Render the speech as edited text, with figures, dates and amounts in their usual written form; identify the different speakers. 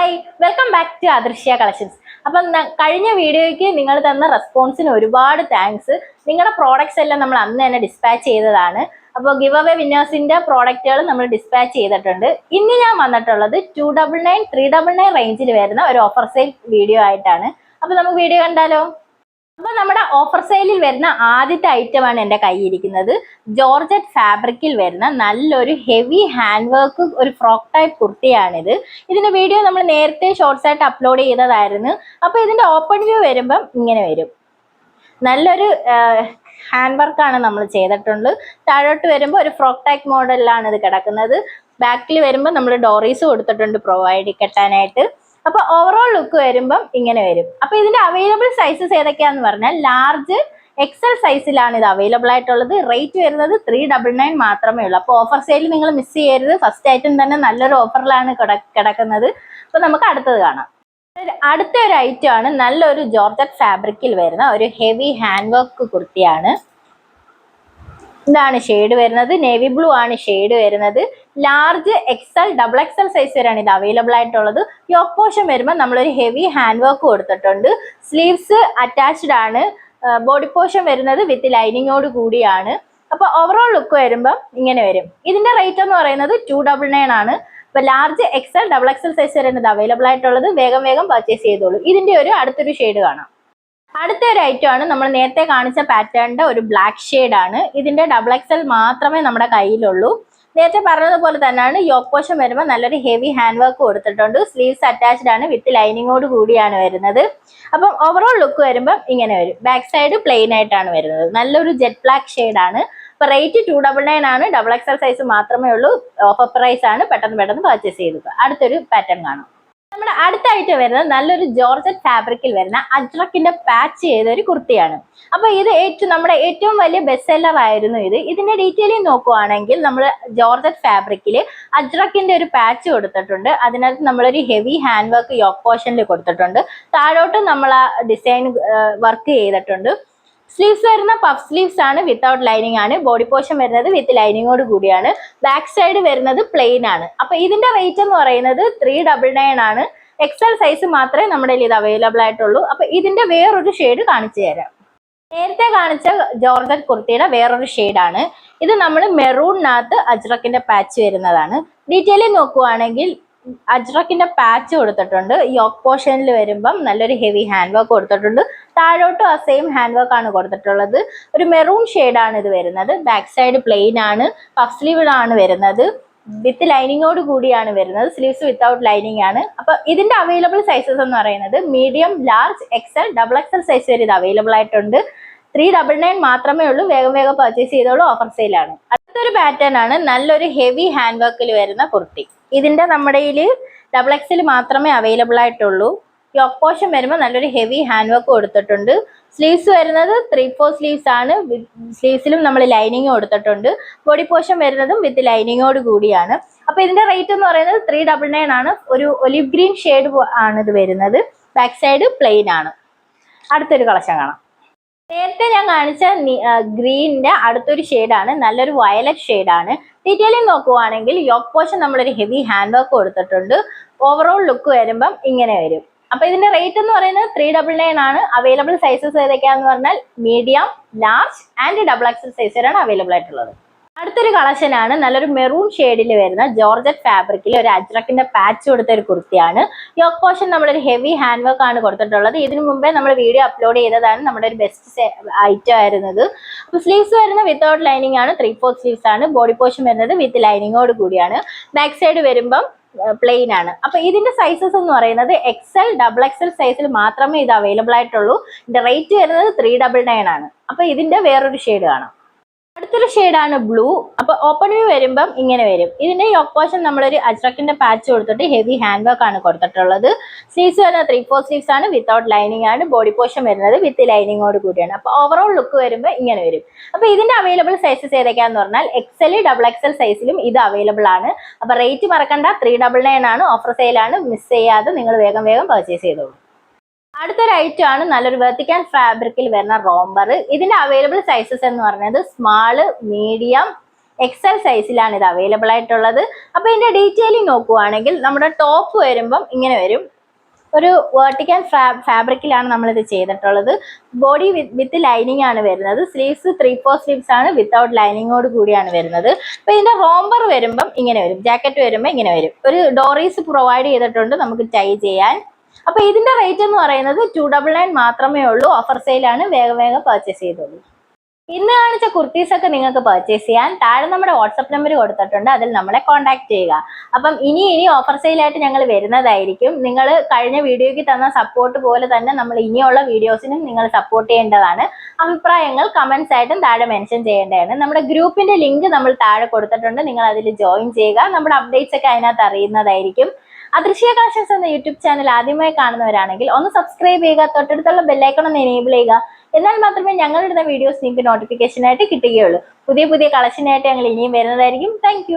Speaker 1: Hi, welcome back to അദൃശ്യ collections. അപ്പം കഴിഞ്ഞ വീഡിയോയ്ക്ക് നിങ്ങൾ തന്ന റെസ്പോൺസിന് ഒരുപാട് താങ്ക്സ്. നിങ്ങളുടെ പ്രോഡക്ട്സ് എല്ലാം നമ്മൾ അന്ന് തന്നെ ഡിസ്പാച്ച് ചെയ്തതാണ്. അപ്പോൾ ഗിവ് അവേ വിന്നേഴ്സിന്റെ പ്രോഡക്റ്റുകൾ നമ്മൾ ഡിസ്പാച്ച് ചെയ്തിട്ടുണ്ട്. ഇന്ന് ഞാൻ വന്നിട്ടുള്ളത് 299, 399 റേഞ്ചിൽ വരുന്ന ഒരു ഓഫർ സെയിൽ വീഡിയോ ആയിട്ടാണ്. അപ്പോൾ നമുക്ക് വീഡിയോ കണ്ടാലോ? അപ്പൊ നമ്മുടെ ഓഫർ സെയിലിൽ വരുന്ന ആദ്യത്തെ ഐറ്റമാണ് എൻ്റെ കയ്യിരിക്കുന്നത്. ജോർജറ്റ് ഫാബ്രിക്കിൽ വരുന്ന നല്ലൊരു ഹെവി ഹാൻഡ് വർക്ക് ഒരു ഫ്രോക്ക് ടൈപ്പ് കുർത്തിയാണിത്. ഇതിന്റെ വീഡിയോ നമ്മൾ നേരത്തെ ഷോർട്സ് ആയിട്ട് അപ്ലോഡ് ചെയ്തതായിരുന്നു. അപ്പൊ ഇതിന്റെ ഓപ്പൺ വ്യൂ വരുമ്പം ഇങ്ങനെ വരും. നല്ലൊരു ഹാൻഡ് വർക്കാണ് നമ്മൾ ചെയ്തിട്ടുണ്ട്. താഴോട്ട് വരുമ്പോൾ ഒരു ഫ്രോക്ക് ടൈപ്പ് മോഡലിലാണ് ഇത് കിടക്കുന്നത്. ബാക്കിൽ വരുമ്പോൾ നമ്മൾ ഡോറീസ് കൊടുത്തിട്ടുണ്ട് പ്രൊവൈഡ് കെട്ടാനായിട്ട്. അപ്പൊ ഓവറോൾ ലുക്ക് വരുമ്പം ഇങ്ങനെ വരും. അപ്പൊ ഇതിന്റെ അവൈലബിൾ സൈസസ് ഏതൊക്കെയാന്ന് പറഞ്ഞാൽ ലാർജ് എക്സൽ സൈസിലാണ് ഇത് അവൈലബിൾ ആയിട്ടുള്ളത്. റേറ്റ് വരുന്നത് 399 മാത്രമേ ഉള്ളൂ. അപ്പൊ ഓഫർ സെയിൽ നിങ്ങൾ മിസ് ചെയ്യരുത്. ഫസ്റ്റ് ഐറ്റം തന്നെ നല്ലൊരു ഓഫറിലാണ് കിടക്കുന്നത്. അപ്പൊ നമുക്ക് അടുത്തത് കാണാം. അടുത്ത ഒരു ഐറ്റം ആണ് നല്ലൊരു ജോർജറ്റ് ഫാബ്രിക്കിൽ വരുന്ന ഒരു ഹെവി ഹാൻഡ് വർക്ക് കുർത്തിയാണ്. ഇതാണ് ഷെയ്ഡ് വരുന്നത്. നേവി ബ്ലൂ ആണ് ഷെയ്ഡ് വരുന്നത്. Large XL double XL size വരെയാണ് ഇത് അവൈലബിൾ ആയിട്ടുള്ളത്. യോക്ക് പോർഷൻ വരുമ്പോൾ നമ്മളൊരു ഹെവി ഹാൻഡ് വർക്ക് കൊടുത്തിട്ടുണ്ട്. സ്ലീവ്സ് അറ്റാച്ച്ഡ് ആണ്. ബോഡി പോർഷൻ വരുന്നത് വിത്ത് ലൈനിങ്ങോട് കൂടിയാണ്. അപ്പൊ ഓവറോൾ ലുക്ക് വരുമ്പോൾ ഇങ്ങനെ വരും. ഇതിന്റെ റേറ്റ് എന്ന് പറയുന്നത് 299 ആണ്. അപ്പൊ large XL double XL size വരെയാണ് ഇത് അവൈലബിൾ ആയിട്ടുള്ളത്. വേഗം പർച്ചേസ് ചെയ്തോളൂ. ഇതിന്റെ അടുത്തൊരു ഷെയ്ഡ് കാണാം. അടുത്ത ഒരു ഐറ്റം ആണ് നമ്മൾ നേരത്തെ കാണിച്ച പാറ്റേണിന്റെ ഒരു ബ്ലാക്ക് ഷെയ്ഡ് ആണ്. ഇതിന്റെ ഡബിൾ എക്സൽ മാത്രമേ നമ്മുടെ കയ്യിലുള്ളൂ. നേരത്തെ പറഞ്ഞതുപോലെ തന്നെയാണ്. യോക്ക് പോർഷൻ വരുമ്പോൾ നല്ലൊരു ഹെവി ഹാൻഡ് വർക്ക് കൊടുത്തിട്ടുണ്ട്. സ്ലീവ്സ് അറ്റാച്ച്ഡ് ആണ് വിത്ത് ലൈനിങ്ങോട് കൂടിയാണ് വരുന്നത്. അപ്പം ഓവറോൾ ലുക്ക് വരുമ്പോൾ ഇങ്ങനെ വരും. ബാക്ക് സൈഡ് പ്ലെയിൻ ആയിട്ടാണ് വരുന്നത്. നല്ലൊരു ജെറ്റ് ബ്ലാക്ക് ഷെയ്ഡ് ആണ്. അപ്പൊ റേറ്റ് 299 ആണ്. ഡബിൾ എക്സൽ സൈസ് മാത്രമേ ഉള്ളൂ. ഓഫർ പ്രൈസ് ആണ്. പെട്ടെന്ന് പർച്ചേസ് ചെയ്തു. അടുത്തൊരു പാറ്റേൺ കാണാം. നമ്മുടെ അടുത്ത ഐറ്റം വരുന്നത് നല്ലൊരു ജോർജറ്റ് ഫാബ്രിക്കിൽ വരുന്ന അജ്രക്കിന്റെ പാച്ച് ചെയ്ത ഒരു കുർത്തിയാണ്. അപ്പൊ ഇത് നമ്മുടെ ഏറ്റവും വലിയ ബെസ്റ്റ് സെല്ലർ ആയിരുന്നു ഇത്. ഇതിന്റെ ഡീറ്റെയിലിംഗ് നോക്കുവാണെങ്കിൽ നമ്മൾ ജോർജറ്റ് ഫാബ്രിക്കിൽ അജ്രക്കിന്റെ ഒരു പാച്ച് കൊടുത്തിട്ടുണ്ട്. അതിനകത്ത് നമ്മളൊരു ഹെവി ഹാൻഡ് വർക്ക് യോക്ക് പോർഷനിൽ കൊടുത്തിട്ടുണ്ട്. താഴോട്ട് നമ്മൾ ആ ഡിസൈൻ വർക്ക് ചെയ്തിട്ടുണ്ട്. സ്ലീവ്സ് വരുന്ന പഫ് സ്ലീവ്സ് ആണ്. വിത്തൗട്ട് ലൈനിങ് ആണ്. ബോഡി പോർഷൻ വരുന്നത് വിത്ത് ലൈനിങ്ങോട് കൂടിയാണ്. ബാക്ക് സൈഡ് വരുന്നത് പ്ലെയിൻ ആണ്. അപ്പൊ ഇതിന്റെ റേറ്റ് എന്ന് പറയുന്നത് 399 ആണ്. എക്സൽ സൈസ് മാത്രമേ നമ്മുടെ ഇത് അവൈലബിൾ ആയിട്ടുള്ളൂ. അപ്പൊ ഇതിന്റെ വേറൊരു ഷെയ്ഡ് കാണിച്ചു തരാം. നേരത്തെ കാണിച്ച ജോർജറ്റ് കുർത്തിയുടെ വേറൊരു ഷെയ്ഡാണ് ഇത്. നമ്മൾ മെറൂണിനകത്ത് അജ്രക്കിന്റെ പാച്ച് വരുന്നതാണ്. ഡീറ്റെയിൽ നോക്കുവാണെങ്കിൽ അജ്രക്കിന്റെ പാച്ച് കൊടുത്തിട്ടുണ്ട്. യോക്ക് പോർഷനിൽ വരുമ്പം നല്ലൊരു ഹെവി ഹാൻഡ് വർക്ക് കൊടുത്തിട്ടുണ്ട്. താഴോട്ടും ആ സെയിം ഹാൻഡ് വർക്ക് ആണ് കൊടുത്തിട്ടുള്ളത്. ഒരു മെറൂൺ ഷെയ്ഡാണ് ഇത് വരുന്നത്. ബാക്ക് സൈഡ് പ്ലെയിൻ ആണ്. പഫ് സ്ലീവ് ആണ് വരുന്നത്. വിത്ത് ലൈനിങ്ങോട് കൂടിയാണ് വരുന്നത്. സ്ലീവ്സ് വിത്തൗട്ട് ലൈനിങ് ആണ്. അപ്പൊ ഇതിന്റെ അവൈലബിൾ സൈസസ് എന്ന് പറയുന്നത് medium, large, XL, double XL size വരെ ഇത് അവൈലബിൾ ആയിട്ടുണ്ട്. 399 മാത്രമേ ഉള്ളൂ. വേഗം പർച്ചേസ് ചെയ്തോളൂ. ഓഫർ സെയിലാണ്. അടുത്തൊരു പാറ്റേൺ ആണ് നല്ലൊരു ഹെവി ഹാൻഡ് വർക്കിൽ വരുന്ന കുർത്തി. ഇതിന്റെ നമ്മുടെ ഡബിൾ എക്സൽ മാത്രമേ അവൈലബിൾ ആയിട്ടുള്ളൂ. യോക്ക് പോർഷൻ വരുമ്പോൾ നല്ലൊരു ഹെവി ഹാൻഡ് വർക്ക് കൊടുത്തിട്ടുണ്ട്. സ്ലീവ്സ് വരുന്നത് 3/4 സ്ലീവ്സ് ആണ്. സ്ലീവ്സിലും നമ്മൾ ലൈനിങ് കൊടുത്തിട്ടുണ്ട്. ബോഡി പോർഷൻ വരുന്നതും വിത്ത് ലൈനിങ്ങോട് കൂടിയാണ്. അപ്പൊ ഇതിന്റെ റേറ്റ് എന്ന് പറയുന്നത് 399 ആണ്. ഒരു ഒലിവ് ഗ്രീൻ ഷെയ്ഡ് ആണ് ഇത് വരുന്നത്. ബാക്ക് സൈഡ് പ്ലെയിൻ ആണ്. അടുത്തൊരു കളക്ഷൻ കാണാം. നേരത്തെ ഞാൻ കാണിച്ച ഗ്രീനിന്റെ അടുത്തൊരു ഷെയ്ഡാണ് നല്ലൊരു വയലറ്റ് ഷെയ്ഡാണ്. ഡീറ്റെയിലിംഗ് നോക്കുവാണെങ്കിൽ യോക്ക് പോർഷൻ നമ്മളൊരു ഹെവി ഹാൻഡ് വർക്ക് കൊടുത്തിട്ടുണ്ട്. ഓവറോൾ ലുക്ക് വരുമ്പം ഇങ്ങനെ വരും. അപ്പൊ ഇതിന്റെ റേറ്റ് എന്ന് പറയുന്നത് 399 ആണ്. അവൈലബിൾ സൈസസ് ഏതൊക്കെയാന്ന് പറഞ്ഞാൽ medium, large and double XL size വരെയാണ് അവൈലബിൾ ആയിട്ടുള്ളത്. അടുത്തൊരു കളക്ഷൻ ആണ് നല്ലൊരു മെറൂൺ ഷെയ്ഡിൽ വരുന്ന ജോർജറ്റ് ഫാബ്രിക്കിൽ ഒരു അജ്രക്കിന്റെ പാച്ച് കൊടുത്ത ഒരു കുർത്തിയാണ്. യോക്ക് പോർഷൻ നമ്മളൊരു ഹെവി ഹാൻഡ് വർക്ക് ആണ് കൊടുത്തിട്ടുള്ളത്. ഇതിനു മുമ്പേ നമ്മൾ വീഡിയോ അപ്ലോഡ് ചെയ്തതാണ്. നമ്മുടെ ഒരു ബെസ്റ്റ് ഐറ്റം ആയിരുന്നത്. അപ്പൊ സ്ലീവ്സ് വരുന്ന വിത്തൗട്ട് ലൈനിങ് ആണ്. 3/4 സ്ലീവ്സ് ആണ്. ബോഡി പോർഷൻ വരുന്നത് വിത്ത് ലൈനിങ്ങോട് കൂടിയാണ്. ബാക്ക് സൈഡ് വരുമ്പം പ്ലെയിൻ ആണ്. അപ്പൊ ഇതിന്റെ സൈസസ് എന്ന് പറയുന്നത് എക്സൽ, ഡബിൾ എക്സൽ സൈസിൽ മാത്രമേ ഇത് അവൈലബിൾ ആയിട്ടുള്ളൂ. ഇതിന്റെ റേറ്റ് വരുന്നത് 399 ആണ്. അപ്പൊ ഇതിന്റെ വേറൊരു ഷെയ്ഡ് കാണാം. അടുത്തൊരു ഷെയ്ഡാണ് ബ്ലൂ. അപ്പൊ ഓപ്പൺ വ്യൂ വരുമ്പം ഇങ്ങനെ വരും. ഇതിന്റെ യോക്ക് പോർഷൻ നമ്മളൊരു അജ്രക്കിന്റെ പാച്ച് കൊടുത്തിട്ട് ഹെവി ഹാൻഡ് വർക്ക് ആണ് കൊടുത്തിട്ടുള്ളത്. സ്ലീവ്സ് വരുന്നത് 3/4 സ്ലീവ്സ് ആണ്. വിത്തൗട്ട് ലൈനിങ് ആണ്. ബോഡി പോർഷൻ വരുന്നത് വിത്ത് ലൈനിങ്ങോട് കൂടിയാണ്. അപ്പൊ ഓവറോൾ ലുക്ക് വരുമ്പോൾ ഇങ്ങനെ വരും. അപ്പൊ ഇതിന്റെ അവൈലബിൾ സൈസസ് ഏതൊക്കെയാന്ന് പറഞ്ഞാൽ എക്സൽ, ഡബിൾ എക്സൽ സൈസിലും ഇത് അവൈലബിൾ ആണ്. അപ്പൊ റേറ്റ് മറക്കണ്ട, 399 ആണ്. ഓഫർ സെയിലാണ്. മിസ് ചെയ്യാതെ നിങ്ങൾ വേഗം പർച്ചേസ് ചെയ്തോളൂ. അടുത്തൊരു ഐറ്റം ആണ് നല്ലൊരു വെർട്ടിക്കൽ ഫാബ്രിക്കിൽ വരുന്ന റോംബർ. ഇതിന്റെ അവൈലബിൾ സൈസസ് എന്ന് പറയുന്നത് സ്മാള്, മീഡിയം, എക്സൽ സൈസിലാണ് ഇത് അവൈലബിൾ ആയിട്ടുള്ളത്. അപ്പോൾ ഇതിന്റെ ഡീറ്റെയിലിംഗ് നോക്കുവാണെങ്കിൽ നമ്മുടെ ടോപ്പ് വരുമ്പം ഇങ്ങനെ വരും. ഒരു വെർട്ടിക്കൽ ഫാബ്രിക്കിലാണ് നമ്മളിത് ചെയ്തിട്ടുള്ളത്. ബോഡി വിത്ത് ലൈനിങ് ആണ് വരുന്നത്. സ്ലീവ്സ് 3/4 സ്ലീവ്സ് ആണ്, വിത്തൗട്ട് ലൈനിങ്ങോട് കൂടിയാണ് വരുന്നത്. അപ്പൊ ഇതിന്റെ റോംബർ വരുമ്പം ഇങ്ങനെ വരും, ജാക്കറ്റ് വരുമ്പോൾ ഇങ്ങനെ വരും. ഒരു ഡോറീസ് പ്രൊവൈഡ് ചെയ്തിട്ടുണ്ട് നമുക്ക് ടൈ ചെയ്യാൻ. അപ്പൊ ഇതിന്റെ റേറ്റ് എന്ന് പറയുന്നത് 299 മാത്രമേ ഉള്ളൂ. ഓഫർ സെയിലാണ്, വേഗം വേഗം പർച്ചേസ് ചെയ്തോളൂ. ഇന്ന് കാണിച്ച കുർത്തീസ് ഒക്കെ നിങ്ങൾക്ക് പർച്ചേസ് ചെയ്യാൻ താഴെ നമ്മുടെ വാട്സപ്പ് നമ്പർ കൊടുത്തിട്ടുണ്ട്, അതിൽ നമ്മളെ കോൺടാക്ട് ചെയ്യുക. അപ്പം ഇനി ഓഫർ സെയിലായിട്ട് ഞങ്ങൾ വരുന്നതായിരിക്കും. നിങ്ങൾ കഴിഞ്ഞ വീഡിയോയ്ക്ക് തന്ന സപ്പോർട്ട് പോലെ തന്നെ നമ്മൾ ഇനിയുള്ള വീഡിയോസിനും നിങ്ങൾ സപ്പോർട്ട് ചെയ്യേണ്ടതാണ്. അഭിപ്രായങ്ങൾ കമന്റ്സ് ആയിട്ടും താഴെ മെൻഷൻ ചെയ്യേണ്ടതാണ്. നമ്മുടെ ഗ്രൂപ്പിന്റെ ലിങ്ക് നമ്മൾ താഴെ കൊടുത്തിട്ടുണ്ട്, നിങ്ങൾ അതിൽ ജോയിൻ ചെയ്യുക. നമ്മുടെ അപ്ഡേറ്റ്സ് ഒക്കെ അതിനകത്ത് അറിയുന്നതായിരിക്കും. അദൃശ്യ കളക്ഷൻസ് എന്ന യൂട്യൂബ് ചാനൽ ആദ്യമായി കാണുന്നവരാണെങ്കിൽ ഒന്ന് സബ്സ്ക്രൈബ് ചെയ്യുക, തൊട്ടടുത്തുള്ള ബെല്ലൈക്കൺ ഒന്ന് എനേബിൾ ചെയ്യുക. എന്നാൽ മാത്രമേ ഞങ്ങളിടുന്ന വീഡിയോസ് നിങ്ങൾക്ക് നോട്ടിഫിക്കേഷൻ ആയിട്ട് കിട്ടുകയുള്ളൂ. പുതിയ കളക്ഷനായിട്ട് ഞങ്ങൾ ഇനിയും വരുന്നതായിരിക്കും. താങ്ക്